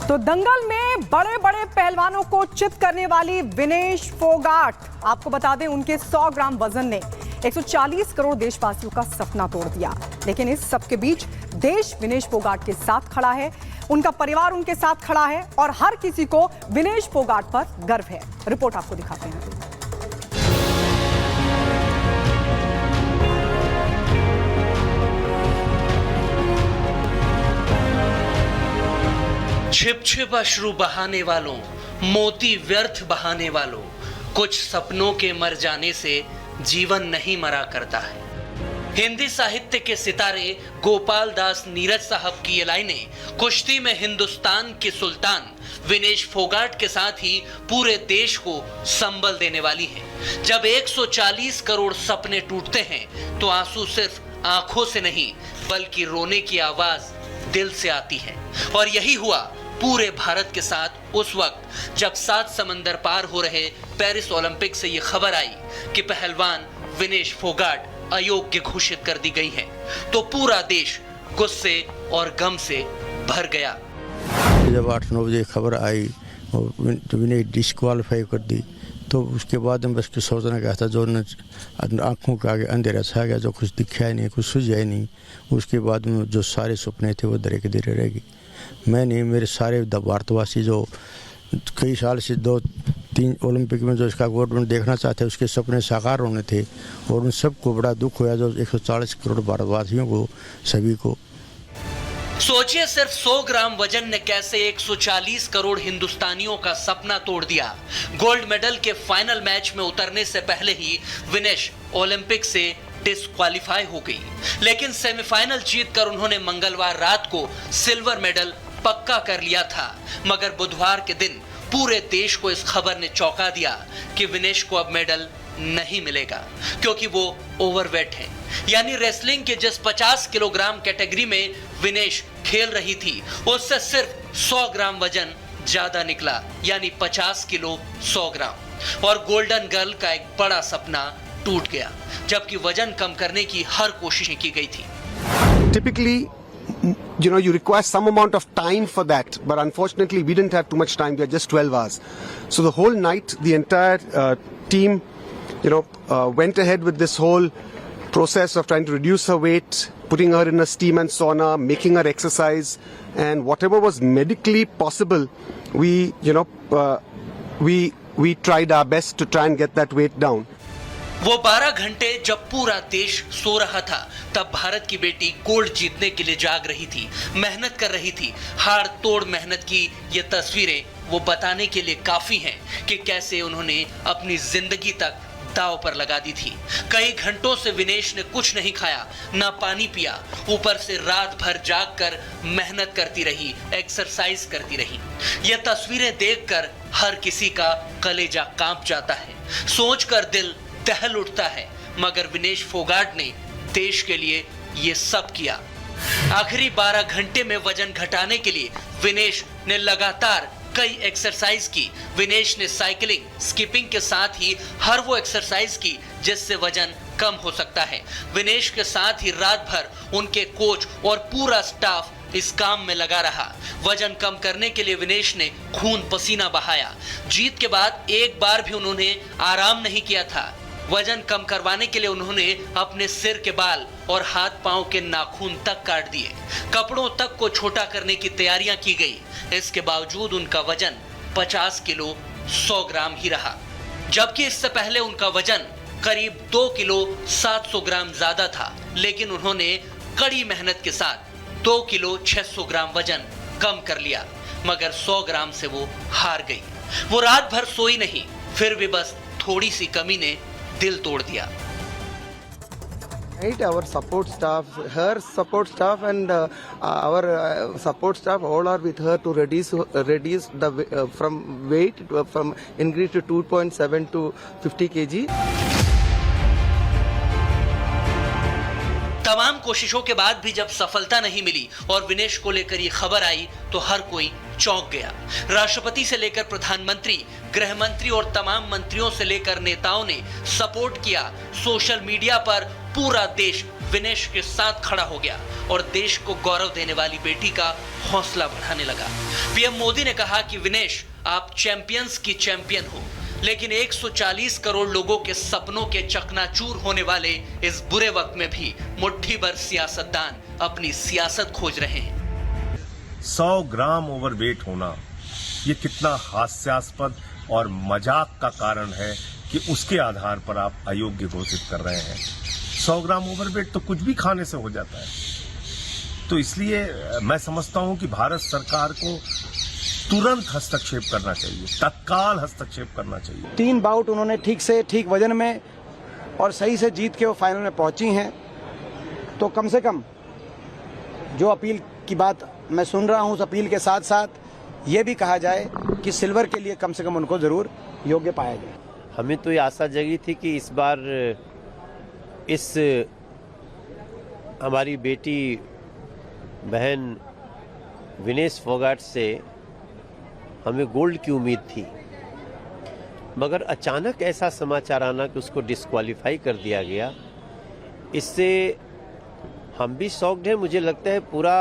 तो दंगल में बड़े बड़े पहलवानों को चित करने वाली विनेश फोगाट, आपको बता दें उनके 100 ग्राम वजन ने 140 करोड़ देशवासियों का सपना तोड़ दिया। लेकिन इस सबके बीच देश विनेश फोगाट के साथ खड़ा है, उनका परिवार उनके साथ खड़ा है और हर किसी को विनेश फोगाट पर गर्व है। रिपोर्ट आपको दिखाते हैं। छिप छिप अश्रु बहाने वालों, मोती व्यर्थ बहाने वालों, कुछ सपनों के मर जाने से जीवन नहीं मरा करता है। हिंदी साहित्य के सितारे गोपाल दास नीरज साहब की ये लाइनें कुश्ती में हिंदुस्तान के सुल्तान विनेश फोगाट के साथ ही पूरे देश को संबल देने वाली हैं। जब 140 करोड़ सपने टूटते हैं तो आंसू सिर्फ आंखों से नहीं बल्कि रोने की आवाज दिल से आती है। और यही हुआ पूरे भारत के साथ उस वक्त जब 7 समंदर पार हो रहे पेरिस ओलंपिक से ये खबर आई कि पहलवान विनेश फोगाट अयोग्य घोषित कर दी गई है, तो पूरा देश गुस्से और गम से भर गया। जब 8-9 बजे खबर आई और विनेश डिस्क्वालीफाई कर दी तो उसके बाद में बस कुछ सोचना क्या था, जो आंखों के आगे अंधेरा छा गया, जो कुछ दिखा ही नहीं, कुछ सुझा ही नहीं। उसके बाद में जो सारे सपने थे वो धीरे धीरे रह गए। मैं नहीं, मेरे सारे भारतवासी जो कई साल से 2-3 ओलंपिक में जो इसका गवर्नमेंट देखना चाहते उसके सपने साकार होने थे और उन सबको बड़ा दुख हुआ, जो 140 करोड़ भारतवासियों को सभी को। सोचिए सिर्फ 100 ग्राम वजन ने कैसे 140 करोड़ हिंदुस्तानियों का सपना तोड़ दिया। गोल्ड मेडल के फाइनल मैच में उतरने से पहले ही विनेश ओलंपिक से डिस्क्वालीफाई हो गई, लेकिन सेमीफाइनल जीतकर उन्होंने मंगलवार रात को सिल्वर मेडल पक्का कर लिया था। मगर बुधवार के दिन पूरे देश को इस खबर ने चौंका दिया कि विनेश को अब मेडल नहीं मिलेगा, क्योंकि वो ओवरवेट है। यानी रेसलिंग के जिस 50 किलोग्राम कैटेगरी में विनेश खेल रही थी उससे सिर्फ 100 ग्राम वजन ज्यादा निकला, यानी 50 किलो 100 ग्राम। और गोल्डन गर्ल का एक बड़ा सपना टूट गया, जबकि वजन कम करने की हर कोशिश की गई थी। Typically, you require some amount of time for that, but unfortunately we didn't have too much time. We had just 12 hours. So the whole night, the entire team, went ahead with this whole process of trying to reduce her weight, putting her in a steam and sauna, making her exercise, and whatever was medically possible, we tried our best to try and get that weight down. वो 12 घंटे जब पूरा देश सो रहा था तब भारत की बेटी गोल्ड जीतने के लिए जाग रही थी, मेहनत कर रही थी। हाड़ तोड़ मेहनत की ये तस्वीरें वो बताने के लिए काफी हैं कि कैसे उन्होंने अपनी जिंदगी तक दांव पर लगा दी थी। कई घंटों से विनेश ने कुछ नहीं खाया, ना पानी पिया, ऊपर से रात भर जागकर मेहनत करती रही, एक्सरसाइज करती रही। ये तस्वीरें देखकर हर किसी का कलेजा कांप जाता है, सोचकर दिल दहल उठता है। मगर विनेश फोगाट ने देश के लिए ये सब किया। आखिरी 12 घंटे में वजन घटाने के लिए विनेश ने लगातार कई एक्सरसाइज की। विनेश ने साइकिलिंग, स्किपिंग के साथ ही हर वो एक्सरसाइज की जिससे वजन कम हो सकता है। विनेश के साथ ही रात भर उनके कोच और पूरा स्टाफ इस काम में लगा रहा। वजन कम करने के लिए विनेश ने खून पसीना बहाया। जीत के बाद एक बार भी उन्होंने आराम नहीं किया था। वजन कम करवाने के लिए उन्होंने अपने सिर के बाल और हाथ पांव के नाखून तक काट दिए। कपड़ों तक को छोटा करने की तैयारियां की गई। इसके बावजूद उनका वजन 50 किलो 100 ग्राम ही रहा, जबकि इससे पहले उनका वजन करीब 2 किलो 700 ग्राम ज्यादा था। लेकिन उन्होंने कड़ी मेहनत के साथ 2 किलो 600 ग्राम वजन कम कर लिया, मगर 100 ग्राम से वो हार गई। वो रात भर सोई नहीं, फिर भी बस थोड़ी सी कमी ने दिल तोड़ दिया। Right, our support staff, her support staff and our support staff all are with her to reduce the from weight from increase to 2.7 to 50 kg. तमाम कोशिशों के बाद भी जब सफलता नहीं मिली और विनेश को लेकर ये खबर आई तो हर कोई चौंक गया। राष्ट्रपति से लेकर प्रधानमंत्री, गृह मंत्री और तमाम मंत्रियों से लेकर नेताओं ने सपोर्ट किया। सोशल मीडिया पर पूरा देश विनेश के साथ खड़ा हो गया और देश को गौरव देने वाली बेटी का हौसला बढ़ाने लगा। पीएम मोदी ने कहा कि विनेश, आप चैंपियंस की चैंपियन हो, लेकिन 140 करोड़ लोगों के सपनों के चकनाचूर होने वाले इस बुरे वक्त में भी मुट्ठी भर सियासतदान अपनी सियासत खोज रहे हैं। 100 ग्राम ओवरवेट होना ये कितना हास्यास्पद और मजाक का कारण है कि उसके आधार पर आप अयोग्य घोषित कर रहे हैं। 100 ग्राम ओवरवेट तो कुछ भी खाने से हो जाता है। तो इसलिए मैं समझता हूं कि भारत सरकार को तुरंत हस्तक्षेप करना चाहिए, तत्काल हस्तक्षेप करना चाहिए। 3 बाउट उन्होंने ठीक वजन में और सही से जीत के वो फाइनल में पहुंची हैं। तो कम से कम जो अपील की बात मैं सुन रहा हूं, उस अपील के साथ साथ ये भी कहा जाए कि सिल्वर के लिए कम से कम उनको जरूर योग्य पाया जाए। हमें तो ये आशा जगी थी कि इस बार इस हमारी बेटी बहन विनेश फोगाट से हमें गोल्ड की उम्मीद थी, मगर अचानक ऐसा समाचार आना कि उसको डिस्क्वालीफाई कर दिया गया, इससे हम भी शॉक्ड हैं। मुझे लगता है पूरा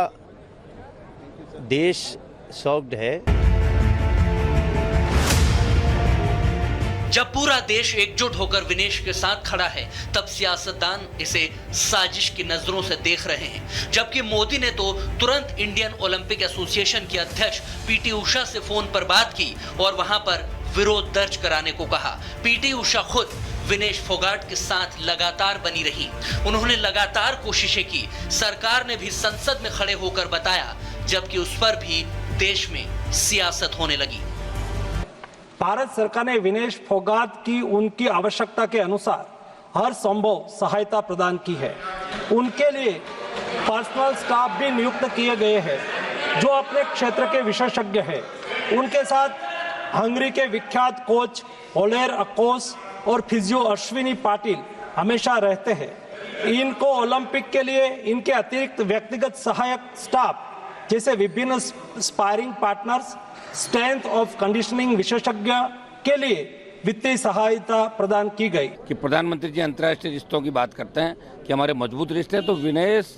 देश शॉक्ड है। जब पूरा देश एकजुट होकर विनेश के साथ खड़ा है, तब सियासतदान इसे साजिश की नजरों से देख रहे हैं। जबकि मोदी ने तो तुरंत इंडियन ओलंपिक एसोसिएशन की अध्यक्ष पीटी उषा से फोन पर बात की और वहां पर विरोध दर्ज कराने को कहा। पीटी उषा खुद विनेश फोगाट के साथ लगातार बनी रही। उन्होंने लगातार कोशिशें की, सरकार ने भी संसद में खड़े होकर बताया, जबकि उस पर भी देश में सियासत होने लगी। भारत सरकार ने विनेश फोगाट की उनकी आवश्यकता के अनुसार हर संभव सहायता प्रदान की है। उनके लिए पर्सनल स्टाफ भी नियुक्त किए गए हैं जो अपने क्षेत्र के विशेषज्ञ हैं। उनके साथ हंगरी के विख्यात कोच ओलेर अकोस और फिजियो अश्विनी पाटिल हमेशा रहते हैं। इनको ओलंपिक के लिए इनके अतिरिक्त व्यक्तिगत सहायक स्टाफ जैसे विभिन्न स्पायरिंग पार्टनर्स, स्ट्रेंथ ऑफ कंडीशनिंग विशेषज्ञ के लिए वित्तीय सहायता प्रदान की गई। कि प्रधानमंत्री जी अंतर्राष्ट्रीय रिश्तों की बात करते हैं कि हमारे मजबूत रिश्ते हैं, तो विनेश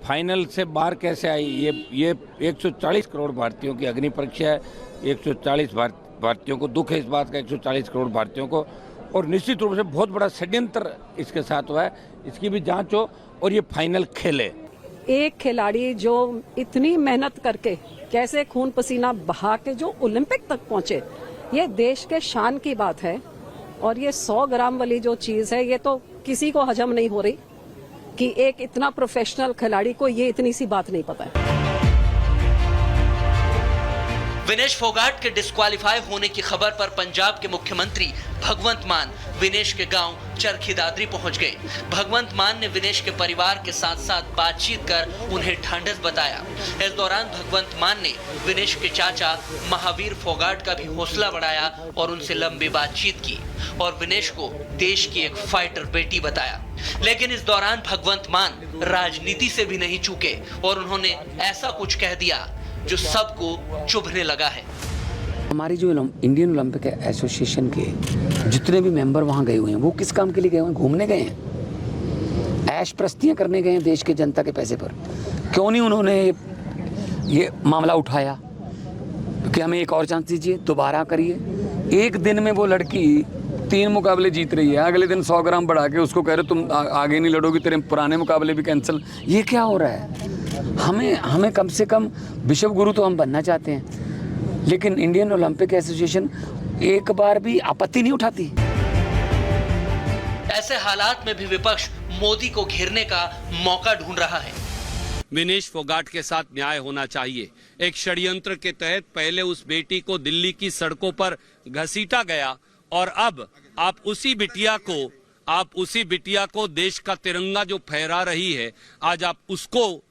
फाइनल से बाहर कैसे आई? ये 140 करोड़ भारतीयों की अग्नि परीक्षा है। 140 भारतीयों को दुख है इस बात का, 140 करोड़ भारतीयों को, और निश्चित रूप से बहुत बड़ा षड्यंत्र इसके साथ हुआ है। इसकी भी जांच हो और ये फाइनल खेले। एक खिलाड़ी जो इतनी मेहनत करके कैसे खून पसीना बहा के जो ओलंपिक तक पहुंचे, ये देश के शान की बात है। और ये 100 ग्राम वाली जो चीज है, ये तो किसी को हजम नहीं हो रही कि एक इतना प्रोफेशनल खिलाड़ी को ये इतनी सी बात नहीं पता है। विनेश फोगाट के डिस्क्वालीफाई होने की खबर पर पंजाब के मुख्यमंत्री भगवंत मान विनेश के गांव चरखी दादरी पहुंच गए। भगवंत मान ने विनेश के परिवार के साथ साथ बातचीत कर उन्हें ढांढस बताया। इस दौरान भगवंत मान ने विनेश के चाचा महावीर फोगाट का भी हौसला बढ़ाया और उनसे लंबी बातचीत की और विनेश को देश की एक फाइटर बेटी बताया। लेकिन इस दौरान भगवंत मान राजनीति से भी नहीं चूके और उन्होंने ऐसा कुछ कह दिया जो सबको चुभने लगा है। हमारी जो इंडियन ओलंपिक एसोसिएशन के जितने भी मेंबर वहाँ गए हुए हैं, वो किस काम के लिए गए हुए हैं? घूमने गए हैं, ऐश प्रस्तियाँ करने गए हैं देश के जनता के पैसे पर। क्यों नहीं उन्होंने ये मामला उठाया कि हमें एक और चांस दीजिए, दोबारा करिए। एक दिन में वो लड़की 3 मुकाबले जीत रही है, अगले दिन 100 ग्राम बढ़ा के उसको कह रहे तुम आगे नहीं लड़ोगी, तेरे पुराने मुकाबले भी कैंसिल। ये क्या हो रहा है? हमें कम से कम विश्व गुरु तो हम बनना चाहते हैं, लेकिन इंडियन ओलंपिक एसोसिएशन एक बार भी आपत्ति नहीं उठाती। ऐसे हालात में भी विपक्ष मोदी को घेरने का मौका ढूंढ रहा है। विनेश फोगाट के साथ न्याय होना चाहिए। एक षड्यंत्र के तहत पहले उस बेटी को दिल्ली की सड़कों पर घसीटा गया और अब आप उसी बिटिया को देश का तिरंगा जो फहरा रही है, आज आप उसको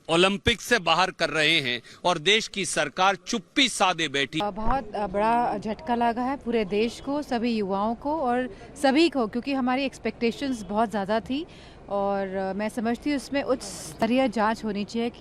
ओलंपिक से बाहर कर रहे हैं और देश की सरकार चुप्पी साधे बैठी। बहुत बड़ा झटका लगा है पूरे देश को, सभी युवाओं को और सभी को, क्योंकि हमारी एक्सपेक्टेशंस बहुत ज़्यादा थी और मैं समझती हूँ उसमें उच्च स्तरीय जांच होनी चाहिए कि